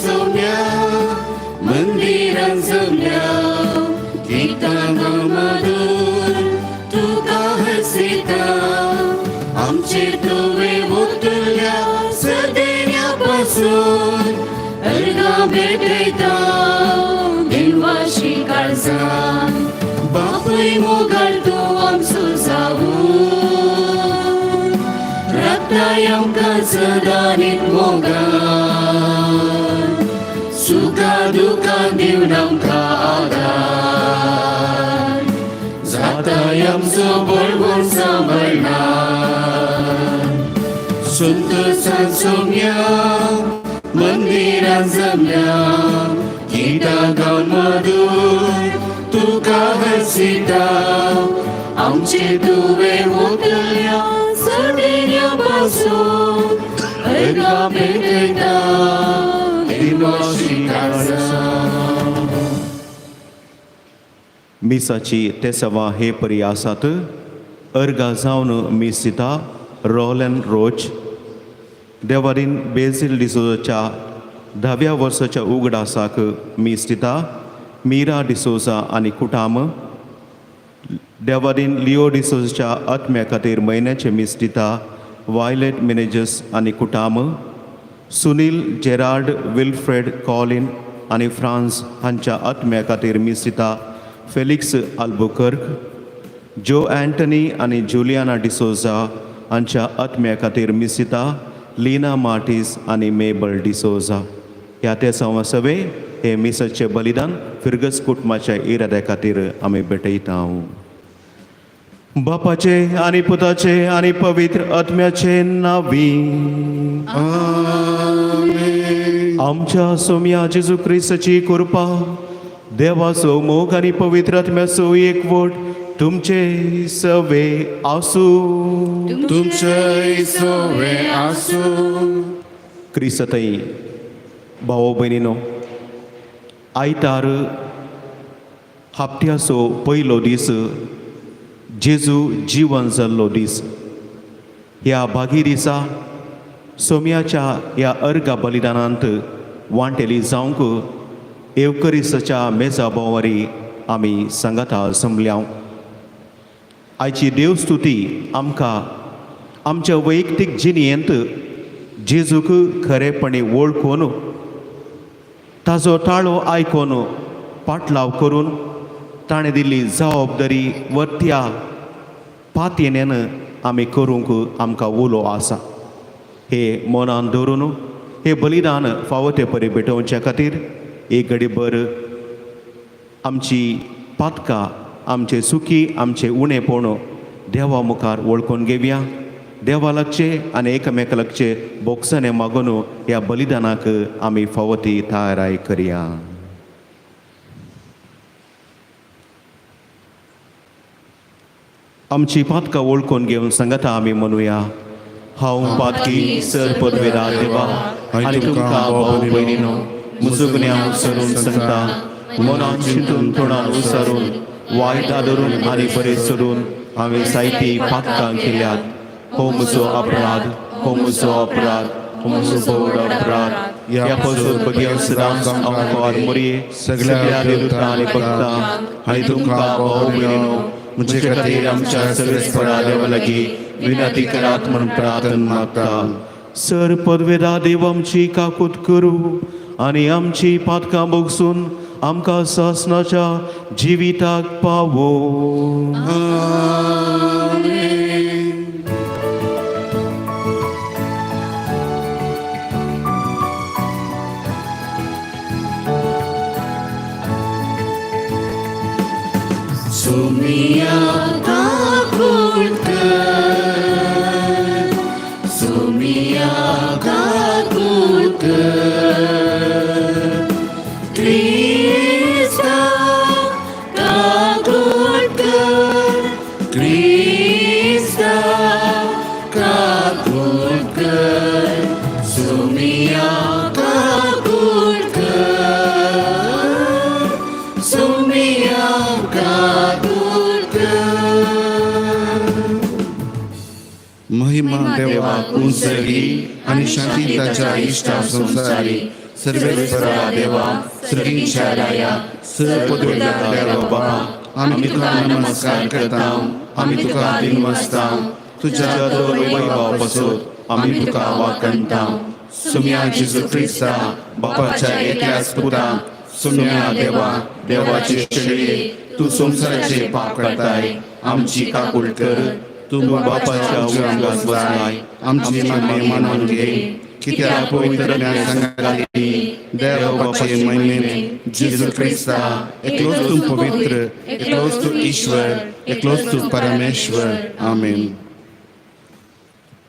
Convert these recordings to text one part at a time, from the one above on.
सोम्या मंदिरान जमल्या गितां मधुर तुका हसिता आमचे तुवे ओतल्या सदेण्यापासून अर्गा भेटयता देवाशी काळजां बापूय मोगाळ तूं आमचो जावून रक्ताय आमकां सदां मोगाळ सुखा दुखां दिवन आमकां आदार जाताय आमचो बळगोण सांबाळणार संत सोम्या मंदिरान जमल्या गितां गावन मधुर तुका हसिता आमचे तुवे ओतल्या सदेण्यापासून अर्गा भेटयता देवाशी काळजां. मिसाची तेसवा हे परी आसात अर्गा जावन मीस दिता रोलन रोच देवारीन बेझिल डिसोजाच्या 10व्या वर्साच्या उगडासाक मीस दिता मीरा डिसोजा आनी कुटाम देवारीन लिओ डिसोजाच्या आत्म्या खातीर म्हयन्याचे मीस दिता वायलेट मेनेजस आनी कुटाम सुनील जेरार्ड विल्फ्रेड कॉलिन आनी फ्रांस हांच्या आत्म्या खातीर मीस दिता फेलिक्स आल्बुकर्क जो एंटनी आनी जुलियाना डिसोजा हांच्या आत्म्या खातीर मीस दिता लीना मार्टिस आनी मेबल डिसोजा. ह्या ते सवे हे मिसाचे बलिदान फिरगस कुटुंबाच्या इराद्या खातीर आमी भेटयता. बापाचे आनी पुताचे आनी पवित्र आत्म्याचे नांवी आमच्या सोम्या जेजू क्रिस्ताची कृपा देवाचो मोग आनी पवित्र आत्म्याचो एकवट तुमचे सवे आसूं. तुमचे सवे आसूं. क्रिस्तई भावो भयणीनो आयतार हप्त्याचो पयलो दीस जेजू जीवन जाल्लो दीस. ह्या भागी दिसा सोम्याच्या ह्या अर्गा बलिदानांत वांटेली जावंक एवकरिस्ताच्या मेजा बोवारी आमी सांगाता जमल्या. आयची देवस्तुती आमकां आमच्या वैयक्तीक जिणेंत जेजूक खरेपणी वळखून ताजो ताळो आयकून पाटलाव करून ताणें दिल्ली जबाबदारी वर्त्या पातयेन आमी करूंक आमकां उलो आसा. हे मनान दवरून हे बलिदान फावो ते परी भेटोवच्या खातीर एक घडीभर आमची पातकां आमचे सुखी आमचे उणेपण देवा मुखार वळखून घेवया. देवा लागचे आनी एकामेका लागचे बोगसाने मागून ह्या बलिदानाक आमी फावो ती तयाराय करया. आमची पातकां वळखून घेवन सांगता आमी म्हणुया. हांव पातकी सर पदवेदार देवा आनी तुमकां भाव भयणीनो म्हजो गुन्यांव सरून सांगता मनान चिंतून तोंडान उसारून वायट आदरून आनी बरें सोडून हांवें जायती पातकां केल्यात. हो म्हजो अपराध हो म्हजो अपराध हो म्हजो व्हड अपराध. ह्या पजून बगीर सदांच आमकां आदमोरये सगळ्या देवतां आनी भक्तां आनी तुमकां भाव भयणीनो म्हजे खातीर आमच्या सगळ्या देवा लागीं विनंती करात म्हूण प्रार्थना मागता. सर पदवेदार देव आमची काकूत करूं आनी आमची पातकां बोगसून आमकां सासणाच्या जिविताक पावो. सोम्या काकूत कर सोम्या काकूत कर क्रिस्ता काकूत कर क्रिस्ता काकूत कर सोम्या काकूत कर सोम्या काकूत महिमा देवाक उंचली आणि शांती ताच्या इष्टा संसारी सर्वेश्वरा देवा सृष्टीच्या राया सर्वपदवीला देवा आम्ही तुका नमस्कार करता आम्ही तुका दिनवासता तुझ्या दोन वैभवापासून आम्ही तुका वाकणता सुम्या जेजू ख्रिस्ता बापाच्या एकल्याच पुता सुम्या देवा देवाची शरीरे तू संसाराचे पाप करताय आमची काकूळ कर तू बापाच्या उरांगात बसलाय आमची मागणी मानून घे की त्या पवित्र संघाली देव बापाचे महिमेने जेजू ख्रिस्ता एकलोच तू पवित्र एकलोच तू ईश्वर एकलोच तू परमेश्वर आमेन.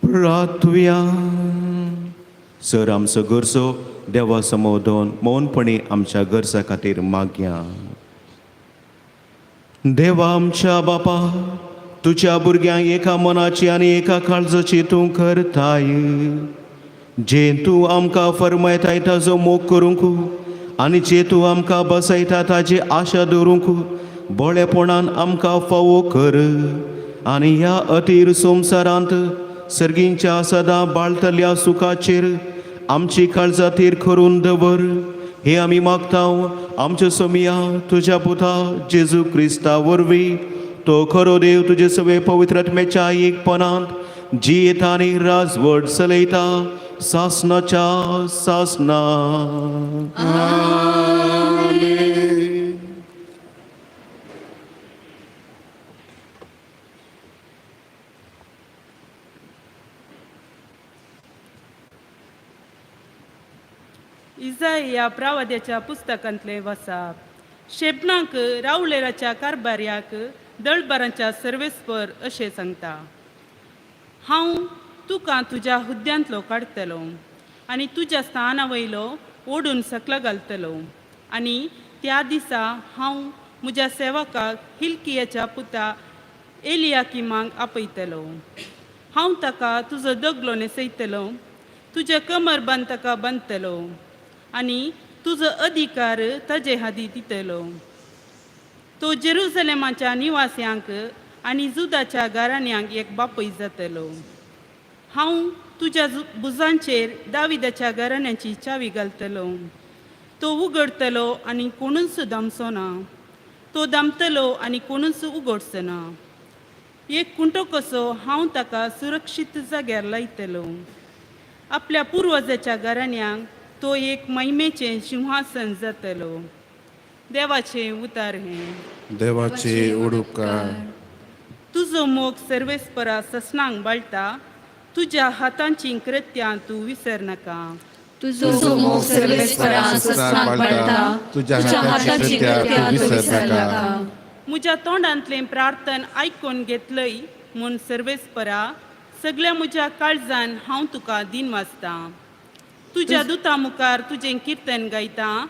प्रार्थुया. सर आमचो गरजो देवा समोर दवरून मौनपणी आमच्या गरजा खातीर मागया. देवा आमच्या बापा तुझ्या भुरग्यांक एका मनाची आनी एका काळजाची तूं करताय जे तूं आमकां फरमायताय ताजो मोग करूंक आनी जे तूं आमकां बसयता ताची आशा दवरूंक बोळेपणान आमकां फावो कर आनी ह्या अतीर संवसारांत सर्गींच्या सदां बाळतल्या सुखाचेर आमची काळजां थीर करून दवर हे आमी मागतांव आमच्या सोमिया तुझ्या पुता जेजू क्रिस्ता वरवीं तो खरो देव तुजे सगळे पवित्रात्म्याच्या एकपणांत जियेता आनी राजवट चलयता सासनाच्या सासना. इजाई या प्रावाद्याच्या पुस्तकांतले वसाप. शेपणाक रावलेराच्या कारभार्याक दळबारांच्या सर्वेस्पर अशें सांगता. हांव तुका तुज्या हुद्द्यांतलो काडटलो आनी तुज्या स्थाना वयलो ओडून सकला घालतलो आनी त्या दिसा हांव म्हज्या सेवकाक हिल्कियाच्या पुता एलियाकिमाक आपयतलो. हांव ताका तुजो दगलो न्हेसयतलो तुजे कमरबंद ताका बांदतलो आनी तुजो अधिकार ताजे हाती दितलो. तो जेरुसलेमाच्या निवास्यांक आनी जुदाच्या घराण्यांक एक बापय जातलो. हांव तुज्या भुजांचेर दाविदाच्या घराण्याची चावी घालतलो. तो उगडतलो आनी कोणूच दामचो ना. तो दामतलो आनी कोणूच उगडचो ना. एक कुंटो कसो हांव ताका सुरक्षीत जाग्यार लायतलो. आपल्या पुर्वजाच्या घराण्यांक तो एक महिमेचें सिंहासन जातलो. देवाचे उतार हे. देवाचे उडुपकार. तुजो मोग सर्वेस्परा ससनांक बाळटा तुज्या हातांची कृत्यां तूं विसर नाका. तुझो मोग सर्वेस्परा ससनांक बाळटा तुज्या हातांची कृत्यां तूं विसर नाका. म्हज्या तोंडांतले प्रार्थन आयकून घेतलय म्हूण सर्वेस्परा सगळ्या म्हज्या काळजान हांव तुका दिन वाचता. तुज्या दुता मुखार तुजें किर्तन गायता.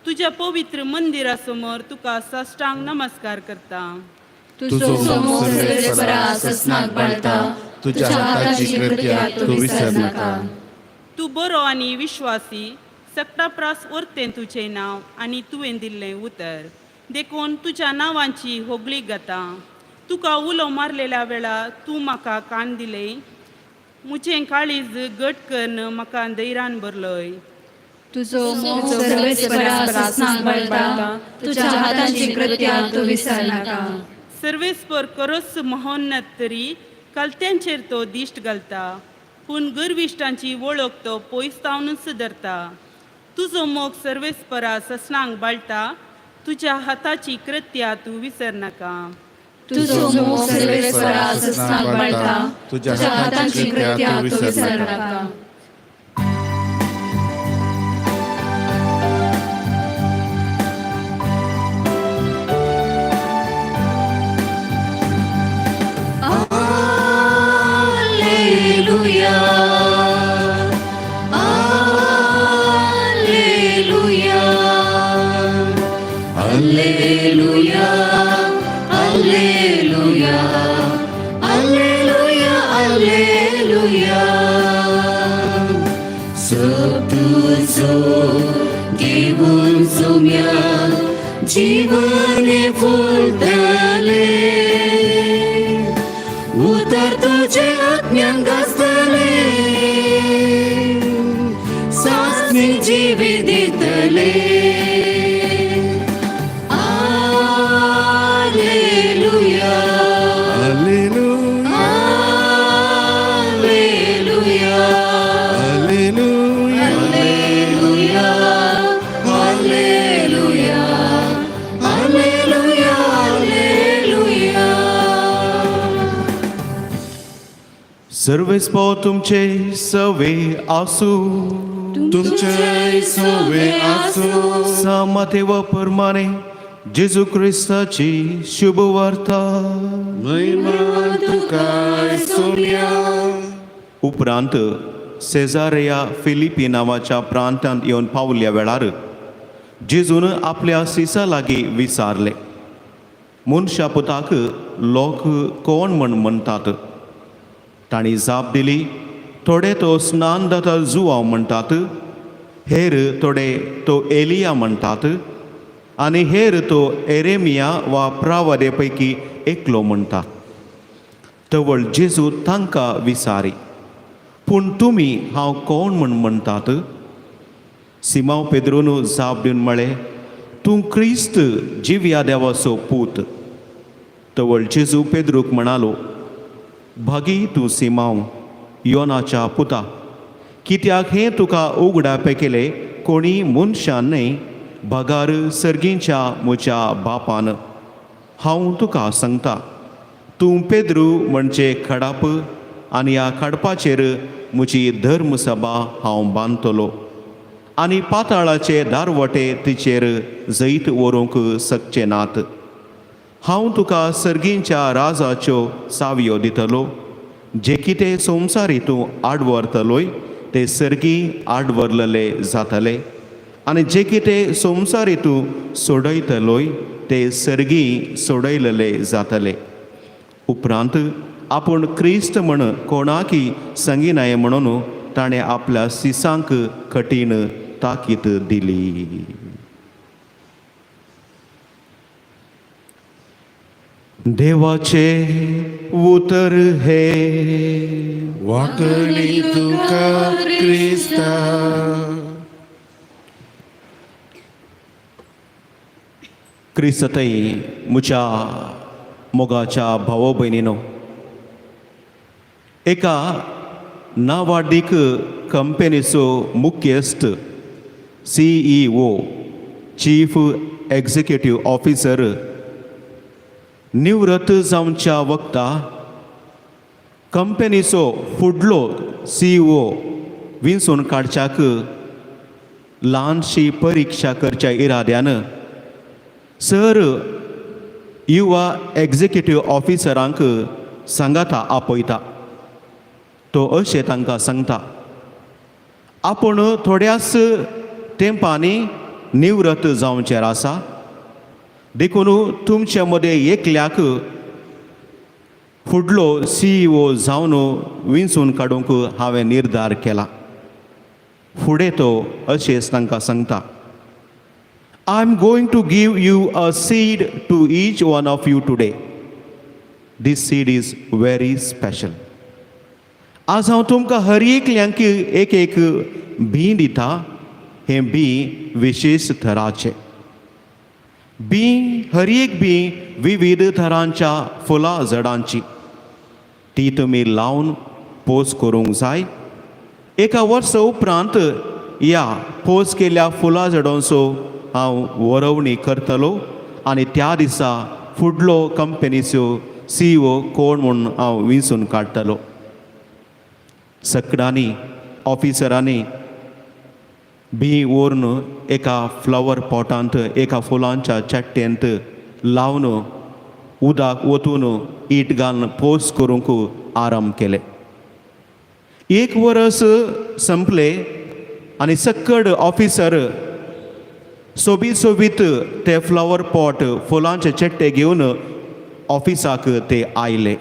तुज्या पवित्र मंदिरा समोर तुका साश्टांग नमस्कार करता. तुझो मोग सर्वेस्परा ससनांक बाळटा तुज्या हातांची कृत्यां तूं विसर नाका. तूं बरो आनी विश्वासी सक्ताप्रास वर्तें तुजें नांव आनी तुवें दिल्लें उतर देखून तुज्या नांवांची होगळी गाता. तुका उलो मारलेल्या वेळार तूं म्हाका कान दिलें. म्हजें काळीज घट करन म्हाका धैर्यान भरलय. तुझो मोग सर्वेस्परा ससनांक बाळटा तुज्या हातांची कृत्यां तूं विसर नाका. सर्वेस्पर खरोच महोन्नत तरी कलत्यांचेर तो दिश्ट घालता पूण गर्विश्टांची वळख तो पयसतावनूच धरता. तुजो मोग सर्वेस्परा ससनांक बाळटा तुज्या हाताची कृत्यां तूं विसर नाका. तुझो मोग सर्वेस्परा ससनांक बाळटा तुज्या हातांची कृत्यां तूं विसर नाका. Alleluia, Alleluia, Alleluia, Alleluia. Săptuțo, घेऊन सोम्या जीवने फुलतले उतर तुझे आत्म्यांक आसतले सासणी जिवी सर्वेस्पो तुमचे सवे आसू तुमचे सवे आसो सामते व परमाने जेजू ख्रिस्ताची शुभ वार्ता महिमा तुका सोनिया. उपरांत सेजारिया फिलिपी नावाच्या प्रांतांत येवन पावल्या वेळार जेजून आपल्या सिसा लागीं विचारले, मनशा पुताक लोक कोण म्हण म्हणटात? तांणी जाप दिली, थोडे तो स्नान जाता जुवांव म्हणटात, हेर थोडे तो एलिया म्हणटात, आनी हेर तो एरेमिया वा प्रावादे पैकी एकलो म्हणटात. तवळ जेजू तांकां विचारी, पूण तुमी हांव कोण म्हण म्हणटात? सिमांव पेद्रून जाप दिवन म्हळें, तूं क्रिस्त जिव्या देवाचो पूत. तवळ जेजू पेद्रूक म्हणालो, भागी तूं सिमांव, योनाच्या पुता, कित्याक हें तुका उगडापे केले कोणी मनशान न्हय, भगार सर्गींच्या म्हज्या बापान. हांव तुका सांगता, तूं पेद्रू म्हणजे खडाप, आनी ह्या खडपाचेर म्हजी धर्मसभा हांव बांदतलो, आनी पाताळाचे दारवटे तिचेर जैत व्हरूंक शकचे नात. हांव तुका सर्गींच्या राजाच्यो सावयो दितलो. जे कितें संवसारी तूं आडवरतलोय ते सर्गी आडवरलेले जातले, आनी जे कितें संवसारी तूं सोडयतलोय ते सर्गी सोडयलेले जातले. उपरांत आपूण क्रिस्त म्हण कोणाकी सांगिनाये म्हणून ताणें आपल्या सिसांक कठीण ताकीद दिली. देवाचे उतर हे वाटणी तुका क्रिस्ता. क्रिस्तई म्हज्या मोगाच्या भावो भयणीनो, एका नावाडीक कंपनीचो मुख्यस्त CEO चीफ एक्झिक्युटिव्ह ऑफिसर निवृत्त जावच्या वक्ता कंपनीचो फुडलो CEO विंचून काडच्याक ल्हानशी परिक्षा करच्या इराद्यान सर युवा एक्झिक्युटिव्ह ऑफिसरांक सांगाता आपयता. तो अशें तांकां सांगता, आपूण थोड्याच तेंपांनी निवृत्त जावचेर आसा, देखून तुमचे मदें एकल्याक फुडलो CEO जावन विंचून काडूंक हांवें निर्धार केला. फुडें तो अशेंच तांकां सांगता, I am going to give you a seed to each one of you today. This seed is very special. आज हांव तुमकां हर एकल्यांक एक एक बी दिता. हें बी विशेश थराचें बी, हर एक बी विविध तरांच्या फुलां झाडांची. ती तुमी लावन पोस करूंक जाय. एका वर्सा उपरांत ह्या पोस केल्ल्या फुलां झाडांचो हांव वरवणी करतलो, आनी त्या दिसा फुडलो कंपनीचो CEO कोण म्हूण हांव विंचून काडटलो. सकडांनी ऑफिसरांनी बी व्हरून एका फ्लावर पॉटांत एका फुलांच्या चट्टेंत लावन उदक वतून ईट घालून पोस करूंक आरंभ केले. एक वर्स संपले आनी सकड ऑफिसर सोबीत सोबीत ते फ्लावर पॉट फुलांचे चट्टे घेवन ऑफिसाक ते आयले.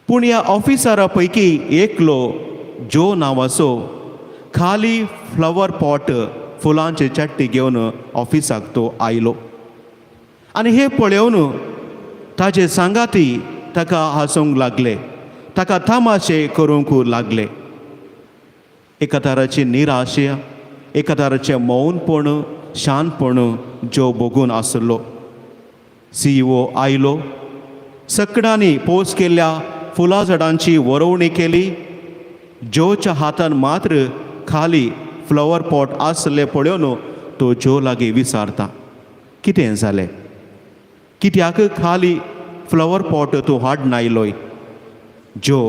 पूण ह्या ऑफिसरा पैकी एकलो जो नांवाचो खाली फ्लावर पॉट फुलांचे चट्टे घेवन ऑफिसाक तो आयलो. आनी हे पळोवन ताजे सांगाती ताका हांसूंक लागले, ताका तमाशे करूंक लागले. एका तराची निराशा एकादाराचें मौनपण शांतपण जो बघून आसलो. CEO आयलो, सकडांनी पोस केल्ल्या फुलां झाडांची वरवणी केली. जोच्या हातान मात्र खाली फ्लॉवर पॉट आसले पळोवन तो जो लागीं विचारता, कितें जालें? कित्याक खाली फ्लॉवर पॉट तूं हाडून आयलोय? जो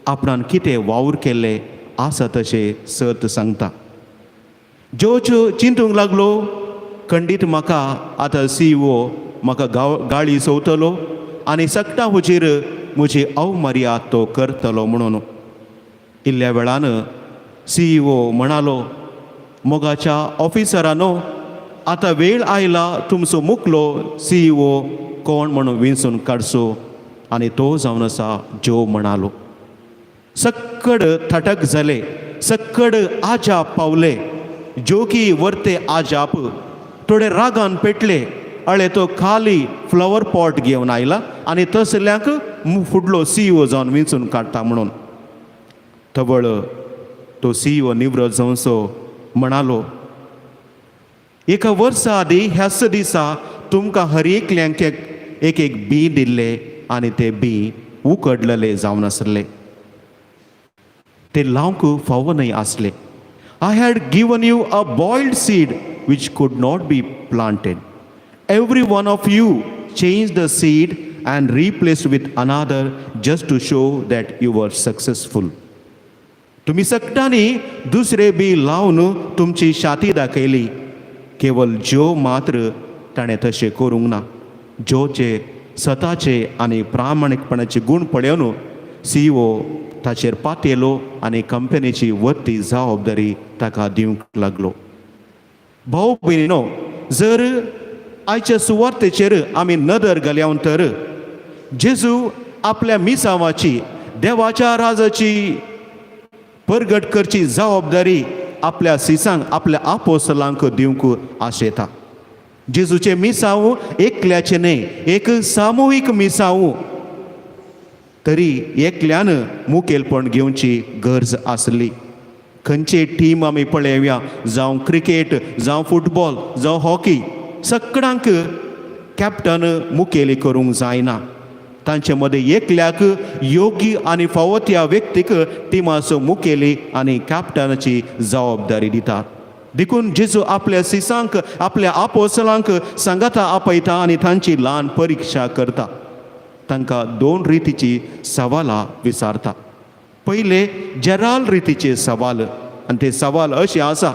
आपणान कितें वावर केल्लें आसा तशें सर्त सांगता. जोच चिंतूंक लागलो, खंडीत म्हाका आतां CEO म्हाका गाळी चोवतलो आनी सकटा हुजीर म्हजी अवमर्याद तो करतलो म्हणून. इल्ल्या वेळान CEO म्हणालो, मोगाच्या ऑफिसरानो, आतां वेळ आयला तुमचो मुखलो CEO कोण म्हणून विंचून काडचो. आनी तो जावन आसा जो म्हणालो. सक्कड थटक जाले, सक्कड आजाप पावले. जो की वर्ते आजाप थोडे रागान पेटले. अळे तो खाली फ्लॉवर पॉट घेवन आयला आनी तसल्यांक फुडलो CEO जावन विंचून काडटा म्हणून. तवळ तो CEO निवृत्त जावचो म्हणालो, एका वर्सा आदी ह्याच दिसा तुमकां हर एकल्यांक एक एक बी दिल्ले आनी ते बी उकडलेले जावन आसले. ते लावंक फावो न्हय आसले. I had given you a boiled seed which could not be planted. Every one of you changed the seed and replaced with another just to show that you were successful. तुम्ही सकटांनी दुसरे बी लावन तुमची शाती दाखयली. केवळ जो मात्र ताणें तशें करूंक ना. जोचे स्वताचे आनी प्रामाणीकपणाचे गूण पळोवन CEO ताचेर पातयलो आनी कंपनीची वरती जबाबदारी ताका दिवंक लागलो. भाऊ भयणीनो, जर आयच्या सुवातेचेर आमी नदर घाल्या तर जेजू आपल्या मिसावाची देवाच्या राजाची परगट करची जबाबदारी आपल्या सिसांक आपल्या आपोस्तलांक दिवंक आशेता. जेजूचे मिसांव एकल्याचे न्हय, एक सामुहीक मिसांव. तरी एकल्यान मुखेलपण घेवची गरज आसली. खंयची टीम आमी पळयव्या, जावं क्रिकेट, जावं फुटबॉल, जावं हॉकी, सगळ्यांक कॅप्टन मुखेली करूंक जायना. तांचे मदें एकल्याक योग्य आनी फावो त्या व्यक्तीक टिमाचो मुखेली आनी कॅप्टनाची जबाबदारी दितात. देखून जेजू आपल्या सिसांक आपल्या आपोस्तलांक सांगाता आपयता आनी तांची ल्हान परिक्षा करता. तांकां दोन रितीची सवालां विचारता. पयले जराल रितीचे सवाल, आनी ते सवाल अशे आसा,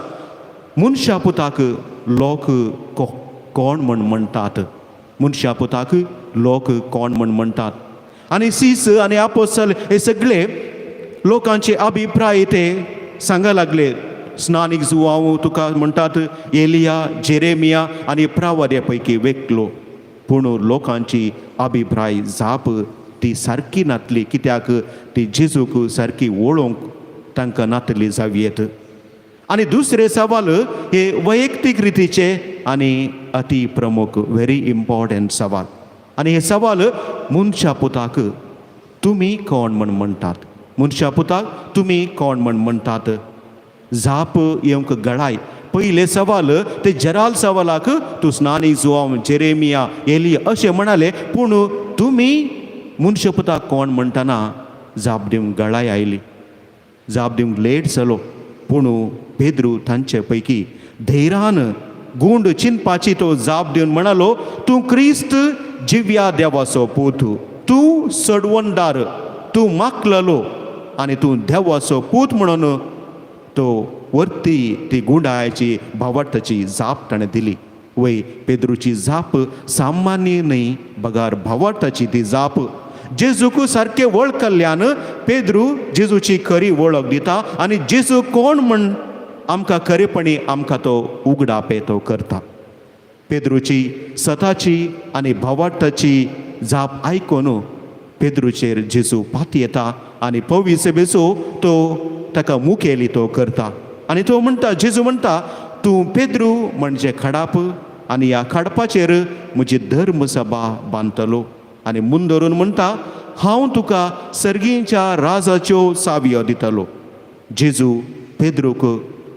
मनशा पुताक लोक कोण म्हण म्हणटात? मनशा पुताक लोक कोण म्हण म्हणटात? आनी सीस आनी आपोस्तल हे सगळे लोकांचे अभिप्राय ते सांगा लागले. स्नानीक जुवांव तुका म्हणटात एलिया, जेरेमिया आनी प्रावाद्या पैकी वेगलो. पूण लोकांची अभिप्राय जाप ती सारकी नातली, कित्याक ती जेजूक सारकी वळोवंक तांकां नातली जावयेत. आनी दुसरे सवाल हे वैयक्तीक रितीचे आनी अति प्रमुख, व्हेरी इम्पॉर्टंट सवाल. आनी हे सवाल मनशा पुताक तुमी कोण म्हण म्हणटात? मनशा पुताक तुमी कोण म्हण म्हणटात? जाप येवंक गळाय. पयले सवाल ते जराल सवालाक तूं स्नानीक जुवांव, जेरेमिया, एलिया अशें म्हणाले. पूण तुमी मनशा पुताक कोण म्हणटना जाप दिवंक गळाय आयली. जाप दिवंक लेट जालो. पूण पेद्रू तांचे पैकी धैर्यान गुंड चिंतपाची तो जाप दिवन म्हणालो, तूं क्रिस्त जिव्या देवाचो पूत, तूं सडवणदार, तूं मागलेलो आनी तूं देवाचो पूत म्हणून तो वरती ती गुंडाळ्याची भावार्थाची जाप ताणें दिली. वय पेद्रूची जाप सामान्य न्हय, बगार भावार्थाची ती जाप. जेजूक सारकें वळखल्यान पेद्रू जेजूची खरी वळख दिता आनी जेजू कोण म्हण आमकां खरेपणी आमकां तो उगडापे तो करता. पेद्रूची स्वताची आनी भावार्थाची जाप आयकून पेद्रूचेर जेजू पात येता आनी पवित्र सभेचो तो ताका मुखेली तो करता. आनी तो म्हणटा, जेजू म्हणटा, तूं पेद्रू म्हणजे खडाप आनी ह्या खडपाचेर म्हजी धर्मसभा बांदतलो. आनी मुंदरून म्हणटा, हांव तुका सर्गीच्या राजाच्यो सावयो दितलो. जेजू पेद्रूक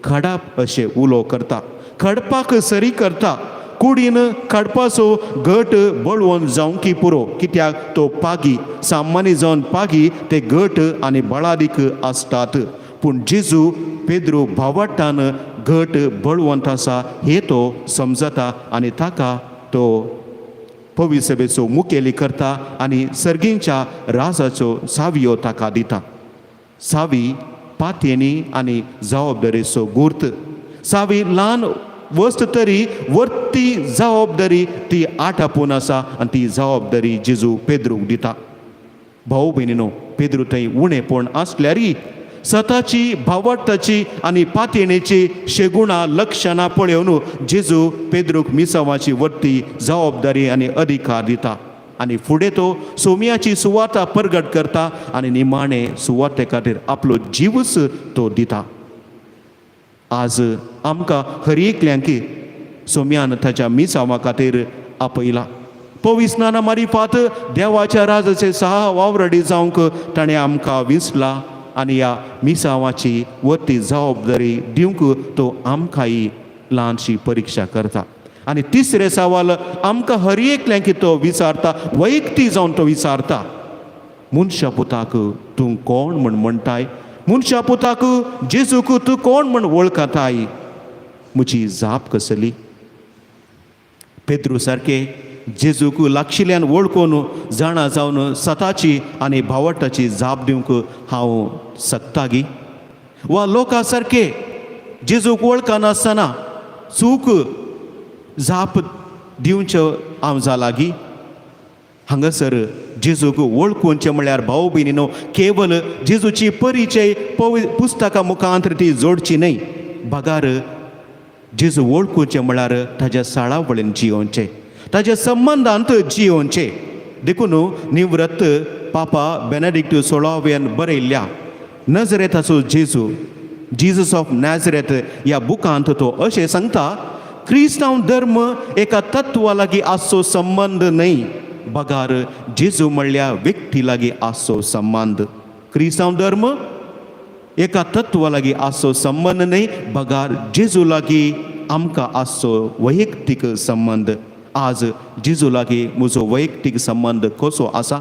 खडाप अशें उलो करता, खडपाक सरी करता, कुडीन खडपाचो घट बळवून जावंकी पुरो, कित्याक तो पागी सामान्य जावन पागी ते घट आनी बळादीक आसतात. पूण जेजू पेद्रू भावाटान घट बळवंत आसा हे तो समजता आनी ताका तो पवित्र सभेचो मुखेली करता आनी सर्गींच्या राजाचो सावियो ताका दिता. सावी पातयेनी आनी जबाबदारेचो गुर्त. सावी ल्हान वस्त तरी वर्ती जबाबदारी ती आटापून आसा आनी ती जबाबदारी जेजू पेद्रूक दिता. भाऊ भयणीनो, पेद्रू थंय उणेपण आसल्यारय स्वताची भावार्थाची आनी पातयेणेची शेगुणां लक्षणां पळोवन जेजू पेद्रूक मिसावाची वर्ती जबाबदारी आनी अधिकार दिता आनी फुडें तो सोमयाची सुवात परगट करता आनी निमाणे सुवाते खातीर आपलो जीवच तो दिता. आज आमकां हर एकल्यांक सोम्यान ताच्या मिसावा खातीर आपयला. पवित्र स्नाना मारिफात देवाच्या राजाचे 6 वावरडी जावंक ताणें आमकां विसला आनी ह्या मिसावाची वर्ती जबाबदारी दिवंक तो आमकांय ल्हानशी परीक्षा करता. आनी तिसरे सवाल आमकां हर एकल्यांक तो विचारता, वैयक्तीक जावन तो विचारता, मनशा पुताक तूं कोण म्हूण म्हणटाय? मनशा पुताक जेजूक तूं कोण म्हूण वळखताय? म्हजी जाप कसली? पेद्रू सारके जेजूक लागशिल्ल्यान वळखून जाणा जावन स्वताची आनी भावटाची जाप दिवंक हांव सकता गी? वा लोकां सारके जेजूक वळखनासतना चूक जाप दिवच्यो हांव जाला गी? हांगासर जेजूक वळखुंचे म्हळ्यार भाऊ भयणीनो केवल जेजूची परिचय पुस्तका मुखांतर ती जोडची न्हय. भागार जेजू वळखुंचे म्हळ्यार ताज्या साळावळीन जियोवचें, ताज्या संबंधांत जियोवचें. देखून निवृत्त पापा बेनेडिक्ट 16व्यान बरयल्ल्या नजरेताचो जेजू, जिजस ऑफ नॅझरेथ ह्या बुकांत तो अशें सांगता, क्रिस्तांव धर्म एका तत्वा लागीं आसचो संबंद न्हय, बगार जेजू म्हणल्या व्यक्ती लागीं आसचो संबंद. क्रिस्तांव धर्म एका तत्वा लागीं आसचो संबंद न्हय, बगार जेजू लागीं आमकां आसचो वैयक्तीक संबंद. आज जेजू लागीं म्हजो वैयक्तीक संबंद कसो आसा?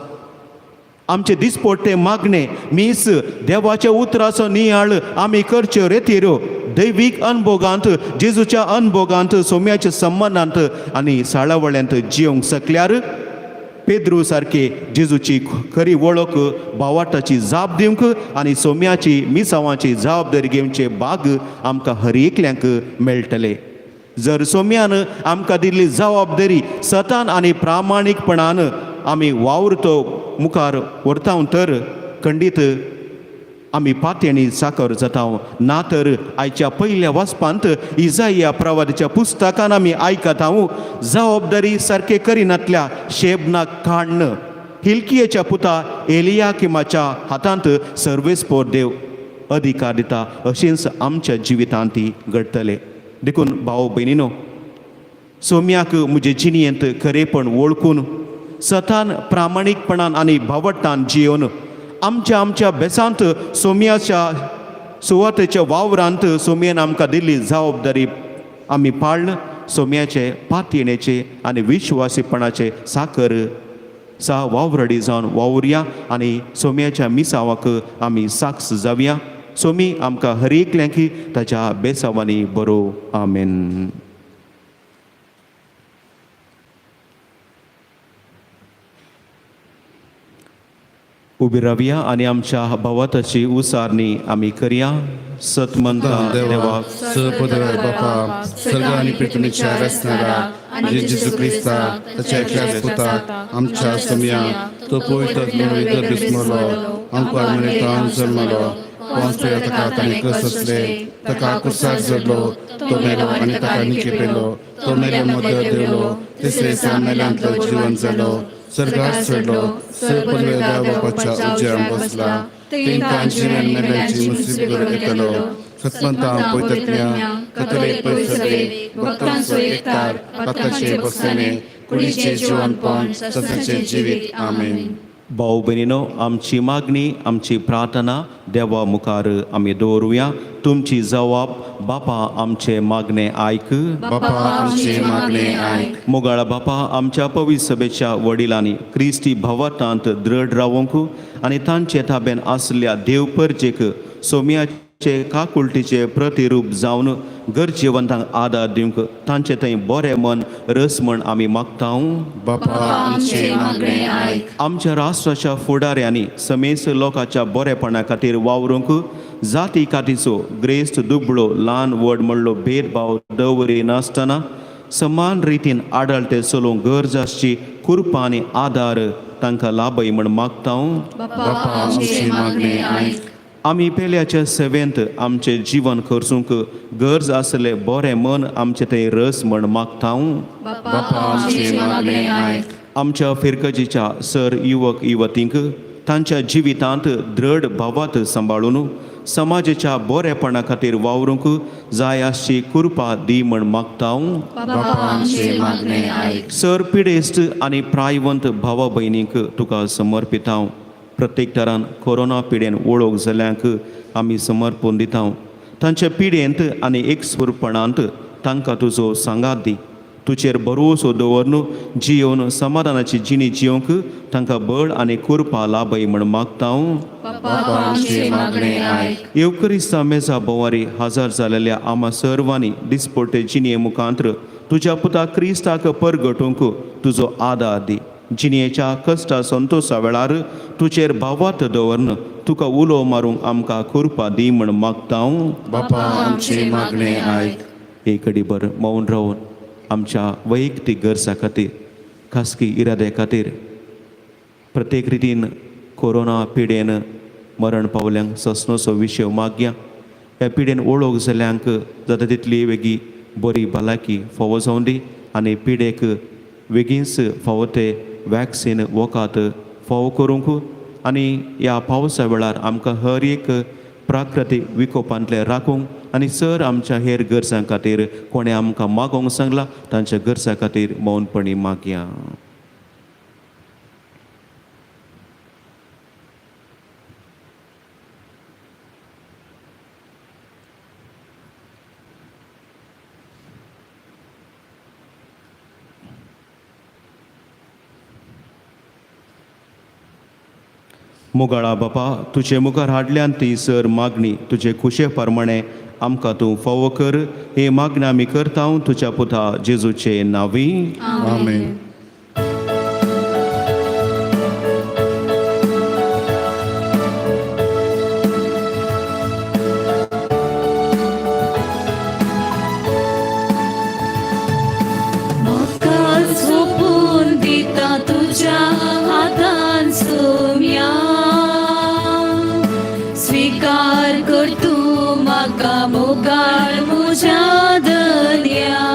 आमचे दिसपट्टे मागणे मीस देवाच्या उतराचो नियाळ आमी करच्यो रेतीरो दैवीक अनुभोगांत, जेजूच्या अनुभोगांत, सोम्याच्या संबंधांत आनी साळावळ्यांत जियोंक शकल्यार पेद्रू सारके जेजूची खरी वळख भावाटाची जाप दिवंक आनी सोम्याची मिसावांची जबाबदारी घेवचे भाग आमकां हर एकल्यांक मेळटले. जर सोम्यान आमकां दिल्ली जबाबदारी सतान आनी प्रामाणीकपणान आमी वावरतो मुखार व्हरतां तर खंडीत आमी पातयेणी साकर जातां. ना तर आयच्या पयल्या वाचपांत इजाया प्रवादीच्या पुस्तकान आमी आयकता, जबाबदारी सारके करिनातल्या शेबनाक काडन हिल्कियेच्या पुता एलियाकिमाच्या हातांत सर्वेस्पोर देव अधिकार दिता. अशेंच आमच्या जिवितांत ती घडटले. देखून भाव भयणीनो, सोम्याक म्हजे जिणयेंत खरेपण वळखून सतान प्रामाणीकपणान आनी भावटान जियोवन आमच्या बेसांत सोम्याच्या सुवातेच्या वावरांत सोम्यान आमकां दिल्ली जबाबदारी आमी पाळन सोम्याचे पातयेणेचे आनी विश्वासीपणाचे साकर वावरडी जावन वावुरया आनी सोम्याच्या मिसावाक आमी साक्ष जावया. सोमी आमकां हर एकल्यांक ताच्या बेसावांनी बरो. आमेन. उबी रावया आनी आमच्या भावाताची उसारणी आमी करया. सतमंता देवा सर्वपदर बापा सर्ग आनी पृथ्वीच्या रचणारा आनी जेजू क्रिस्ता ताच्या एकल्याच पुताक आमच्या सोम्या तो पवित्र म्हणून बिस्मरलो, आमकां मनयतान जल्मलो, पोंचप्या ताका ताणें कस असले, ताका कुर्साक जडलो, तो मेलो आनी ताका निचे पेलो, तो मेलो मदर देवलो, तिसरे दिसा मेल्यांतलो जिवन जालो, सर्गार चडलो, सर्वपदर बापाच्या उज्यान बसला, तेंकां जिवन मेल्यांची मुसीबत येतलो. सतमंता पवित्रत्या कतले पवित्रते भक्तांचो एकतार पाताचे बसणे कुडीचे जिवनपण सताचे जिवीत. आमेन. भाऊ भयणीनो, आमची मागणी, आमची प्रार्थना देवा मुखार आमी दवरुया. तुमची जबाब, बापा आमचे मागणे आयक. बापा आमचे मागणे आयक. मोगाळा बापा, आमच्या पवित्र सभेच्या वडिलांनी क्रिस्ती भावार्थांत दृढ रावंक आनी तांचे ताब्यान आसल्या देवपर्जेक सोम्याचे काकुळटीचे प्रतिरूप जावन गरजेवंतांक आदार दिवंक तांचे थंय बरें मन रसमण आमी मागतां. बापा आमचे मागणे आयक. आमच्या राष्ट्राच्या फुडाऱ्यांनी समेस्त लोकांच्या बरेपणा खातीर वावरूंक जाती कातीचो ग्रेस्त दुबळो ल्हान व्हड म्हणलो भेदभाव दवरिनासतना समान रितीन आडळते चलोवंक गरज आसची कृपा आनी आदार तांकां लाभय म्हण मागतां. बापा आमचे मागणे आयक. आमी पेल्याच्या सेवेंत आमचे जीवन खर्चूंक गरज आसले बरें मन आमचे थंय रस म्हण मागतां. बापा आमचे मागणे आयक. आमच्या फिरकजीच्या सर युवक युवतींक तांच्या जिवितांत दृढ भावात सांबाळून समाजाच्या बरेपणा खातीर वावरूंक जाय आसची कृपा दी म्हण मागतां. बापा आमचे मागणे आयक. सर पिडेस्त आनी प्रायवंत भावा भयणींक तुका समर्पितां. प्रत्येक तरान कोरोना पिडेन वळोवंक जाल्यांक आमी समर्पण दितां. तांच्या पिडेंत आनी एकसुरपणांत तांकां तुजो सांगात दी. तुजेर भरोसो दवरून जियोवन समाधानाची जिणी जियोंक तांकां बळ आनी कृपा लाभय म्हण मागतां. बापा आमचे मागणे आयक. येवकरिस्ता मेजा बोवारी हजार जालेल्या आमा सर्वांनी दिसपट्टे जिणये मुखांत्र तुज्या पुता क्रिस्ताक परगटूंक तुजो आदार दी. जिणयेच्या कश्टा संतोशा वेळार तुजेर भावात दवरून तुका उलो मारूंक आमकां कृपा दी म्हण मागतां. बापा आमचे मागणे आयक. एक घडीभर मौन रावन आमच्या वैयक्तीक गरजा खातीर खासगी इराद्या खातीर प्रत्येक रितीन कोरोना पिडेन मरण पावल्यांक ससनोचो विशय मागया. ह्या पिडेन वळोवंक जाल्यांक जाता तितली वेगी बरी भलायकी फावो जावन दी आनी पिडेक बेगीनच फावो ते वॅक्सीन वोकात फावो करूंक आनी ह्या पावसा वेळार आमकां हर एक प्राकृतीक विकोपांतले राखूंक आनी सर आमच्या हेर गरजां खातीर कोणें आमकां मागोवंक सांगला तांच्या गरजां खातीर मौनपणी मागया. मुगाळा बापा, तुजे मुखार हाडल्यान ती सर मागणी तुजे खुशे प्रमाणे आमकां तूं फावो कर. हे मागणी आमी करता तुज्या पुता जेजूचे नांवी. आमेन. म्हाका सोपून दिता तुज्या हातान सोम्या. स्वीकार कर तूं म्हाका मोगाळ म्हज्या दर्या.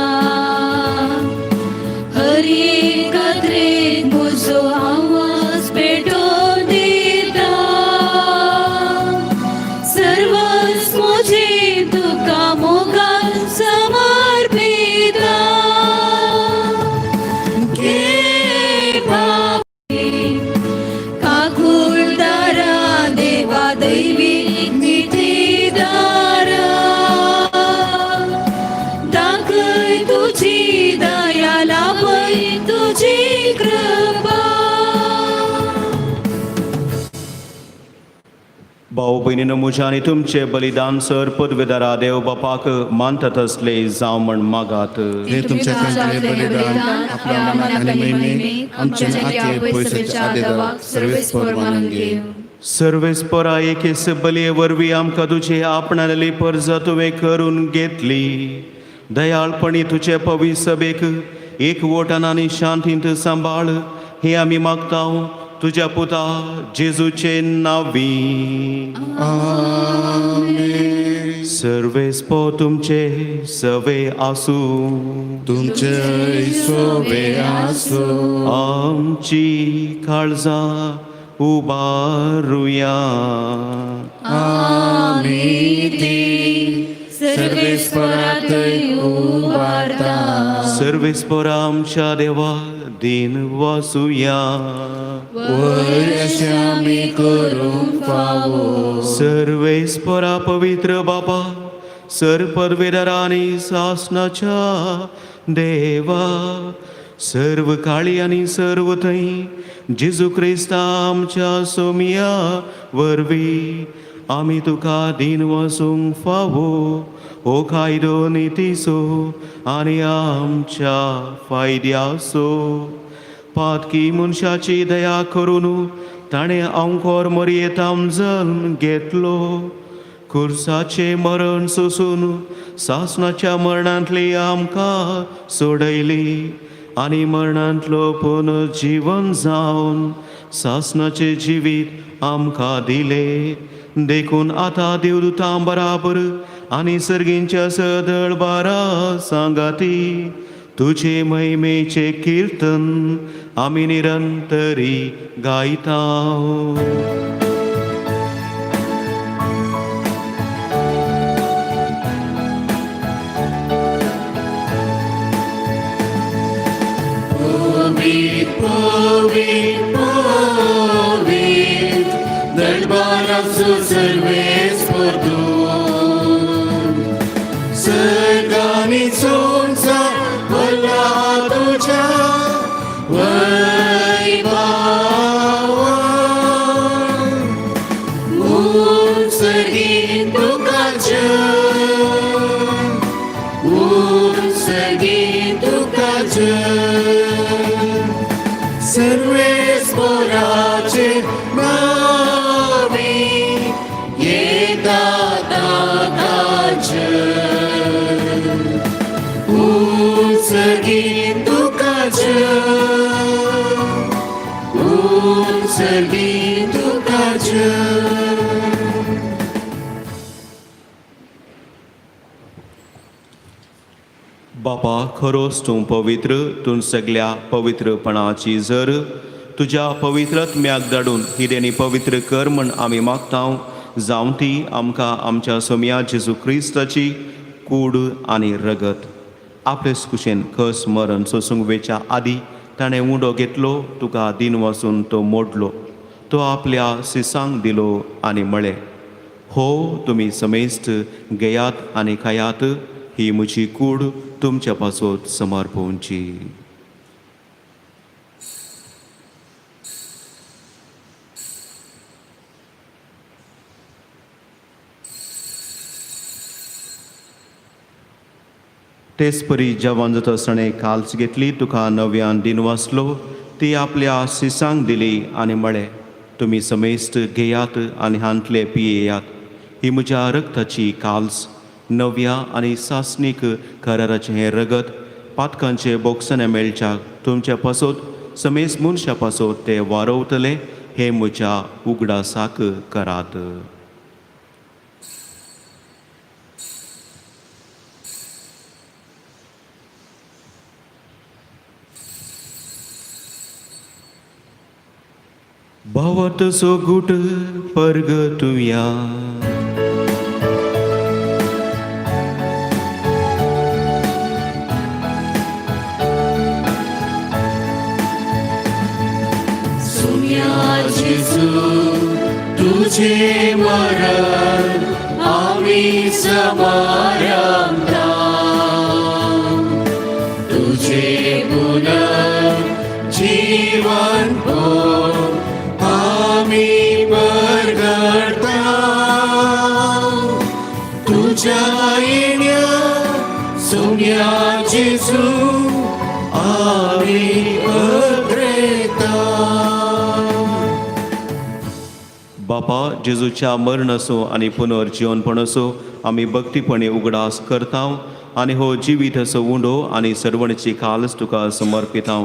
हर एक कात्रेक म्हजो आवाज पेटोवन दिता. सर्वच म्हजें तुका मोगाळ समर्पिता. घे बापे काकुळदारा देवा दैवी नितीदारा. दाखय तुजी दया लाभय तुजी कृपा. भाऊ भयणीनो, म्हज्या आनी तुमचे बलिदान सर पदवेदारा देव बापाक मानतात असले जावं म्हण मागात. हे तुमच्या कंकळे बलिदान आपल्या मनात आणि महिमे आमच्या आत्ये पयसच्या आदेवाक सर्वेस्पर मानून घे. सर्वेस्परा एकेस बलये वरवीं आमकां तुजे आपणाली परजा तुवें करून घेतली. दयाळपणी तुजे पवित्र सभेक एकवटान आनी शांतींत सांबाळ. हे आमी मागतां तुज्या पुता जेजूचे नांवी. आमेन. सर्वेस्पो तुमचे सवे आसूं. तुमचे सोबे आसो. आमची काळजां उबारुया. आमी ती सर्वेस्परांतय उबारता. सर्वेस्परा आमच्या देवा दिन वासुया. वय अशें आमी करूंक फावो. सर्वेस्परा पवित्र बाबा सरपदवेदार आनी सासनाच्या देवा सर्व काळी आनी सर्व थंय जेजू क्रिस्ता आमच्या सोमिया वरवीं आमी तुका दिन वासूंक फावो. हो कायदो नितीसो आनी आमच्या फायद्याचो. पातकी मनशाची दया करून ताणें अंकोर मरयेताम जल्म घेतलो. खुर्साचे मरण सोसून सासणाच्या मरणांतली आमकां सोडयली आनी मरणांतलो पुनर्जीवन जावन सासणाचे जिवीत आमकां दिले. देखून आतां देवदूतां बराबर आनी सर्गींच्या सदळ बारा सांगाती तुझे महिमेचे कीर्तन आमी निरंतरी गायता. दरबाराचो सर्वेस्पर तूं. सर्गांनी संवसार भरला तुज्या वैभवान. उत्सर्गीं तुका जय, उत्सर्गीं तुका जय. सर्वेस्पराचे नावी येता ताकाचे. उत्सर्गीं तुका जय, उत्सर्गीं तुका जय. बापा खरोच तूं पवित्र. तूं सगळ्या पवित्रपणाची जर तुज्या पवित्रत्म्याक धाडून हिदेनी पवित्र कर म्हण आमी मागतांव. जावं ती आमकां आमच्या सोम्या जेजू क्रिस्ताची कूड आनी रगत. आपलेच कुशेन खस मरण सोसूंक वेच्या आदी ताणें उंडो घेतलो. तुका दिन वासून तो मोडलो. तो आपल्या सिसांक दिलो आनी म्हळें, हो तुमी समेस्त घेयात आनी खायात. ही म्हजी कूड तुमच्या पासत समर्पवची. तेच परी जेवण जाता आसतना काल्स घेतली. तुका नव्यान दिन वाचलो. ती आपल्या सिसांक दिली आनी म्हळें, तुमी समेस्त घेयात आनी हांतले पियेयात. ही म्हज्या रक्ताची काल्स नव्या आनी सासनीक कराराचें हें रगत पातकांचे बोगसने मेळच्याक तुमच्या पासत समेस्त मनशा पासत ते वारवतले. हे म्हज्या उगडासाक करात. भावत सो गुट परगतुया. तुझे मरण आम्ही समारंभा. तुझे पुनर्जीवन आम्ही परगटता. तुझ्या येण्या सोम्या जेजू आम्ही अग्रेता. बापा जेजूच्या मरण असो आनी पुनर्जीवनपण असो आमी भक्तीपणे उगडास करतांव आनी हो जिवीत असो उंडो आनी सर्वणची काल्स तुका समर्पितांव.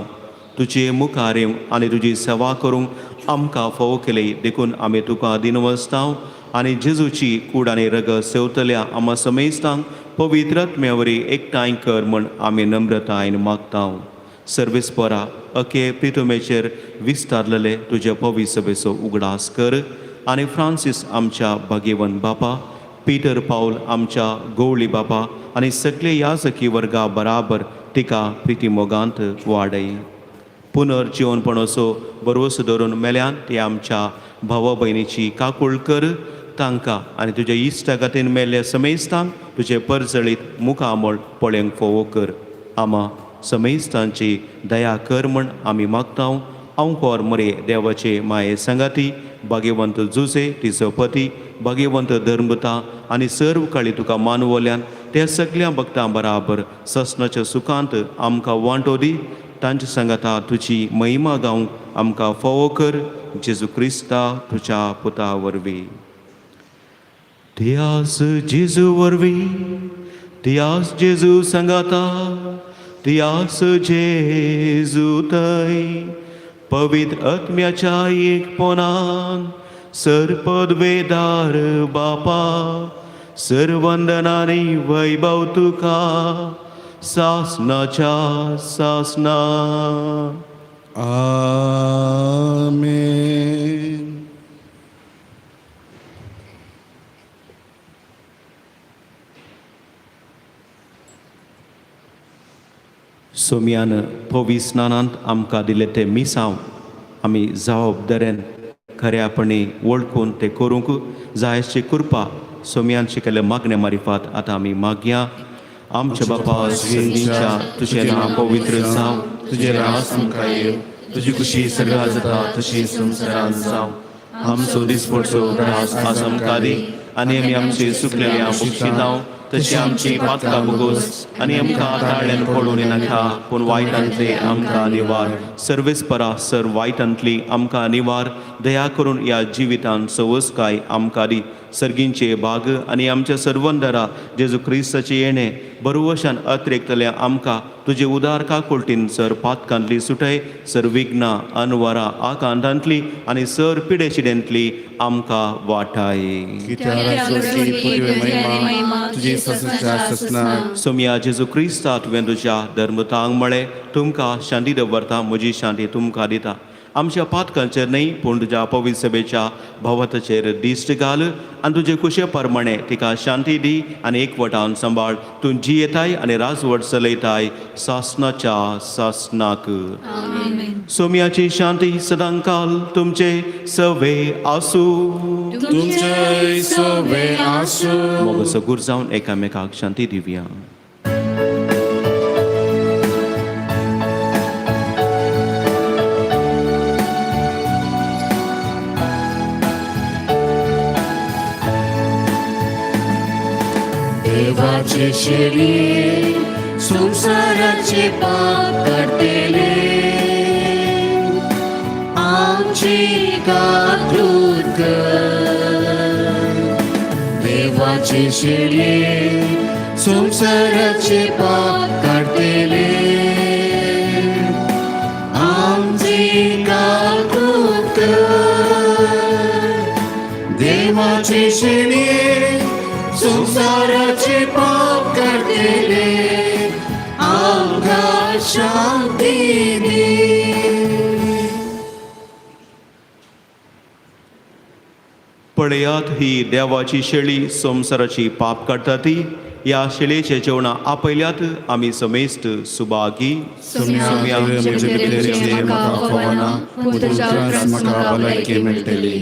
तुजे मुखारेम आनी तुजी सेवा करूंक आमकां फोव केले. देखून आमी तुका दिनवसतांव आनी जेजूची कूड आनी रगत सेवतल्या आमा समेस्तांक पवित्रत्म्यावरी एकठांय कर म्हण आमी नम्रतायेन मागतांव. सर्वेस्परा अखे प्रितुमेचेर विस्तारलेले तुज्या पवित्र सभेचो उगडास कर आनी फ्रांसीस आमच्या भाग्यवन बापा, पीटर पाऊल आमच्या गवळी बापा आनी सगळे याजकी वर्गा बराबर तिका प्रिती मोगांत वाडय. पुनर्जीवनपणसो बरोस धरून मेल्यान ती आमच्या भावा भयणीची काकूळ कर. तांकां आनी तुज्या इश्टा खातीर मेल्ल्या समेस्तांक तुजे परजळीत मुखामळ पळोवंक फोव कर. आमा समेस्तांची दया कर म्हण आमी मागतांव. अंकोर मरे देवाचे माये संगाती भाग्यवंत जुसे तिचो पती भाग्यवंत धर्मता आनी सर्व काळी तुका मानवल्यान त्या सगळ्या भक्तां बराबर ससनाच्या सुखांत आमकां वांटो दी. तांच्या संगता तुजी महिमा गावंक आमकां फोव कर. जेजू क्रिस्ता तुज्या पुता वरवीं. तियास जेजू वरवीं तियास जेजू संगाता तियास जेजू थंय पवित्र आत्म्याच्या एकपणान सरपदवेदार बापा सर्वंदनानी वैभव तुका सासनाच्या सासना. आमेन. सोम्यान पवी स्नानांत आमकां दिलें तें मिसांव आमी जबाबदारेन खऱ्यापणी वळखून तें करूंक जाय अशी कृपा सोम्यान शिकयल्या मागण्या मारिफात आतां आमी मागया. आमच्या बापा स्वर्गीच्या तुजें नांव पवित्र जावं. तुझे रास आमकां येव. तुजी खुशी सगळा जाता तशी संवसारांत जावं. आमचो दिसपडचो रास आज आमकां दी आनी आमी आमचे सुकलेल्या बक्षितांव तशी आमची पातकां भोगोस आनी आमकां आताळ्यान पडून नाका पूण वायटांतले आमकां निवार. सर्वेस्परा सर्व वायटांतली आमकां निवार. दया करून ह्या जिवितांत सवस्काय आमकां दी. सर्गींचे भाग आनी आमच्या सर्वंदरा जेजू क्रिस्ताचे येणे बरोवशान अतिरेकतल्या आमकां तुजे उदार काकुळटीन सर पातकांतली सुटय. सर विघ्नां अनवरां आकांतांतली आनी सर पिडेशिडेंतली आमकां वाटाय. तुझे ससनाच्या ससना. सोम्या जेजू क्रिस्ता तुवें तुज्या धर्मतांक म्हळें तुमकां शांती दवरता म्हजी शांती तुमकां दिता. आमच्या पातकांचेर न्हय पूण तुज्या पवित्र सभेच्या भवताचेर दिश्ट घाल आनी तुजे कुशे प्रमाणे तिका शांती दी आनी एकवटान सांबाळ. तूं जियेताय आनी राजवट चलयताय सासनाच्या सासनाक. सोम्याची शांती सदांकाल तुमचे सवे आसूं. तुमचे सवे आसूं. मोग सगूर जावन एकामेकाक शांती दिवया. देवाचे शेळी संसाराचे पाप काढतेले आमची काकूळ कर. देवाचे शेळी संसाराचे पाप काढतेले आमची काकूळ कर. देवाचे शेळी संसाराचे पाप काढतेले आमकां शांती दी. पळयात ही देवाची शेळी संसाराची पाप काडटा ती. ह्या शेळयेचे जेवणां आपयल्यात आमी समेस्त सुभागी. सोम्या म्हजे भितरचे म्हाका फोवना पूण तुज्या म्हाका भलायकी मेळटली.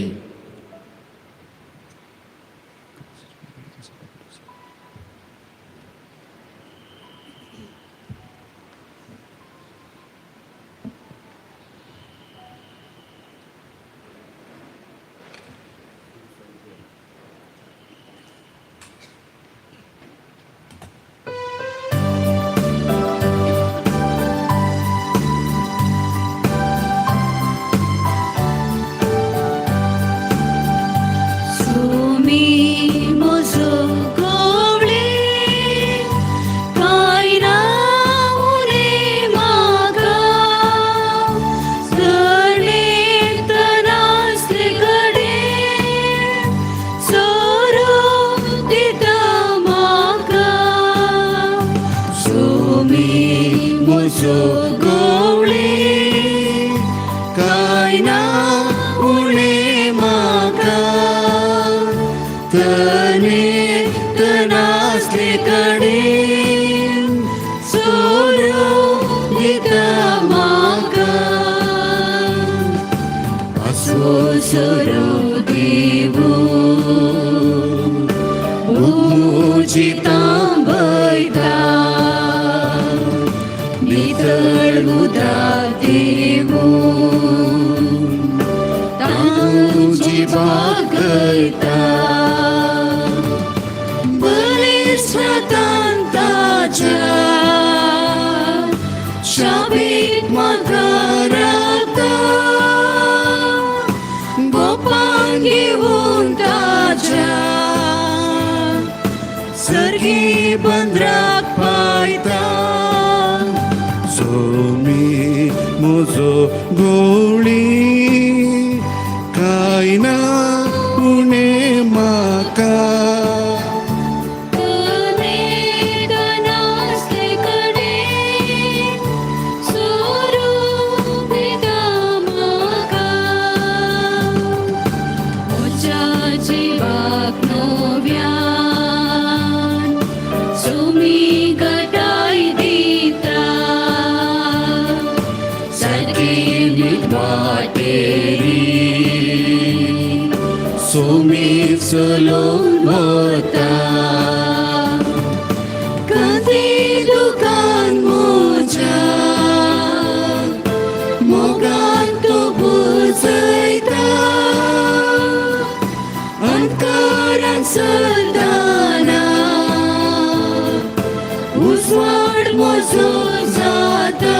तने तनासले कडे सोरो मोसरो देवो मोजिता बैता नितळ उदार देवो तांची बागयता बलिष्ठातांताच्या शाबीत मकरता गोपान घेऊन ताच्या सर्गी बंदराक पायता सोमी म्हजो गवळी काय ना उणें म्हाका सोमी चलो वता कधी दुकान मोजा मोगान तो बुजयता अंतकारान सदाना उजवाड म्हजो जाता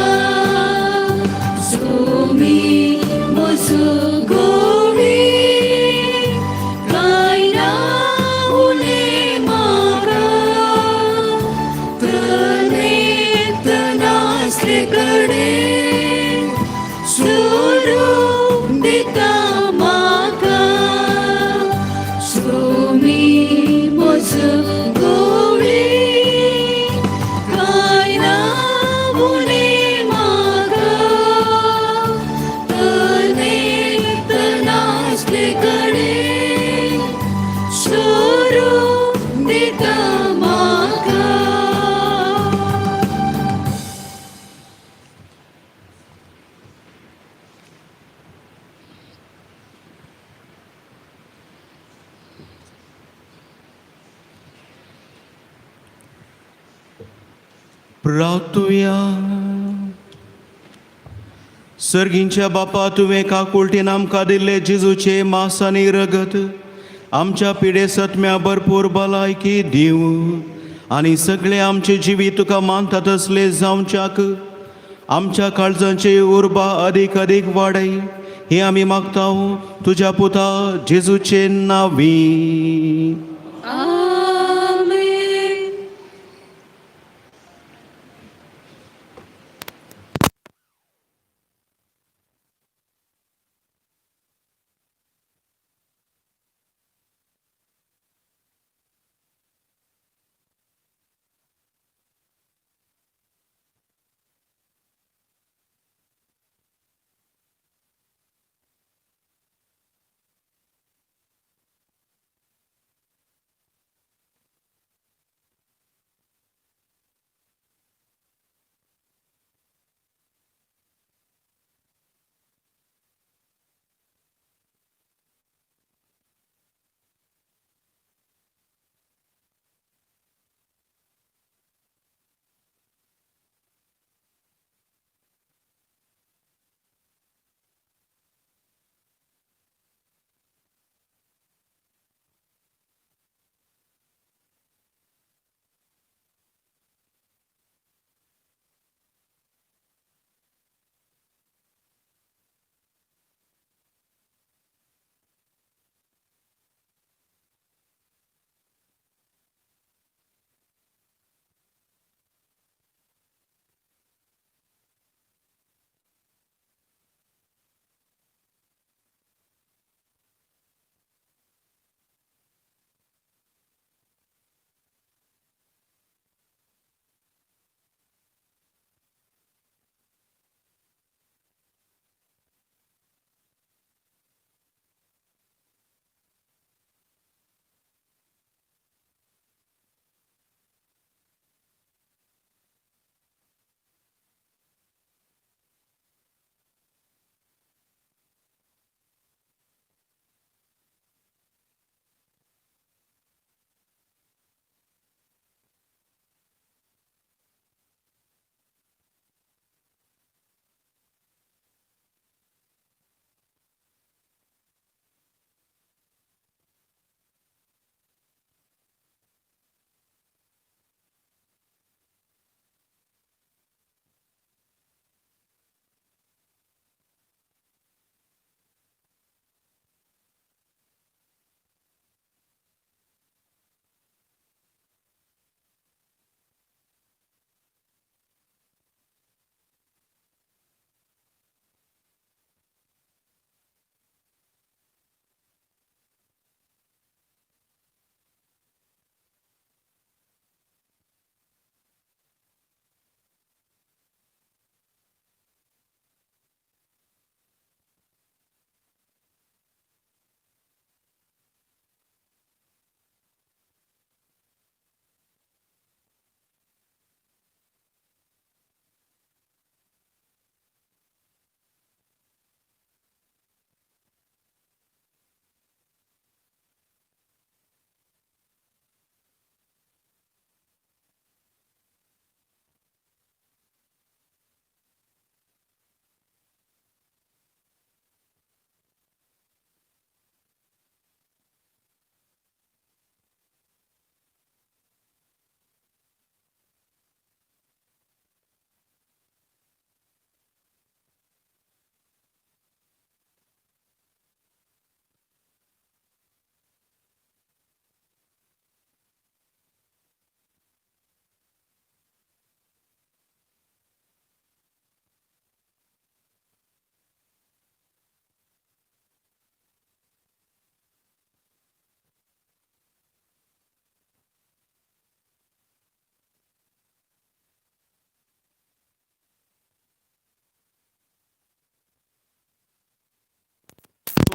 सोमी म्हजो गोवी प्रार्थुया. सर्गींच्या बापा तुवें काकुळटीन आमकां दिल्ले जेजूचे मांस आनी रगत आमच्या पिडे सत्म्या भरपूर भलायकी दिव आनी सगळे आमचे जिवी तुका मानता तसले जावच्याक आमच्या काळजांचे उर्बा अदीक अदीक वाडय हे आमी मागता तुज्या पुता जेजूचे नांवी.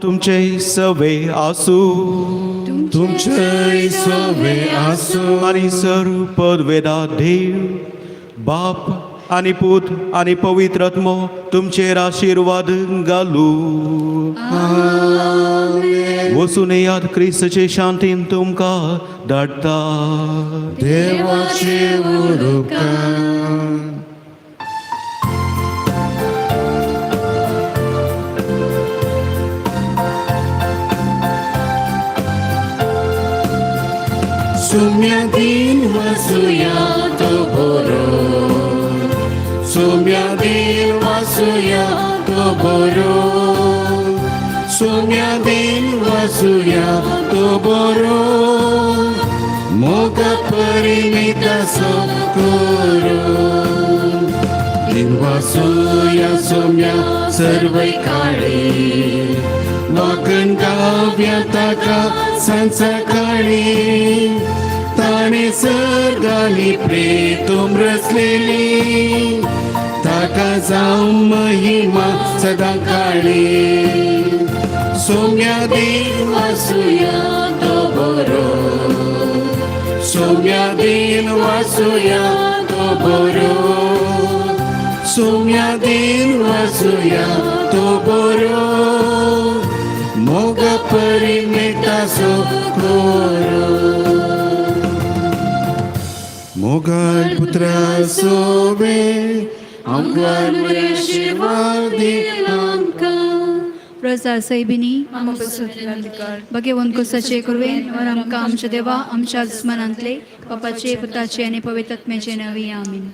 तुमचे सवे आसू तुमचे सवे आसू आणि सर्व पदवेदा देव बाप आणि पूत आणि पवित्र आत्मो तुमचेर आशीर्वाद घालू वचून याद क्रिस्तचे शांतीन तुमकां धाडटा देवाचे उपकार सुम्या दिन वासुया तो बरो सुम्या दिन वासुया तो बरो सुम्या दिन वासुया तो बरो मोगा परिमिता सो करो दिन वासुया सुम्या सर्वै काळी वाकण गाव्या ताका सांचा काळी ताणे सर्गाली प्रेतूम रचलेली ताका जाऊन महिमा सदा काळी सोम्या दिन वासुया तो बरो सोम्या दिन वासुया तो बरो सोम्या दिन वासुया तो बरो मोगा परिमिता सो करो मोगाल पुत्रा सोवे आमकां आशीर्वाद प्रजा सैबिनी बगे वनको सचे करवेन और आमकां आमचे देवा आमच्या दुस्मनांतले बापाचे पुताचे आनी पवित्र आत्म्याचे नावी आमीन.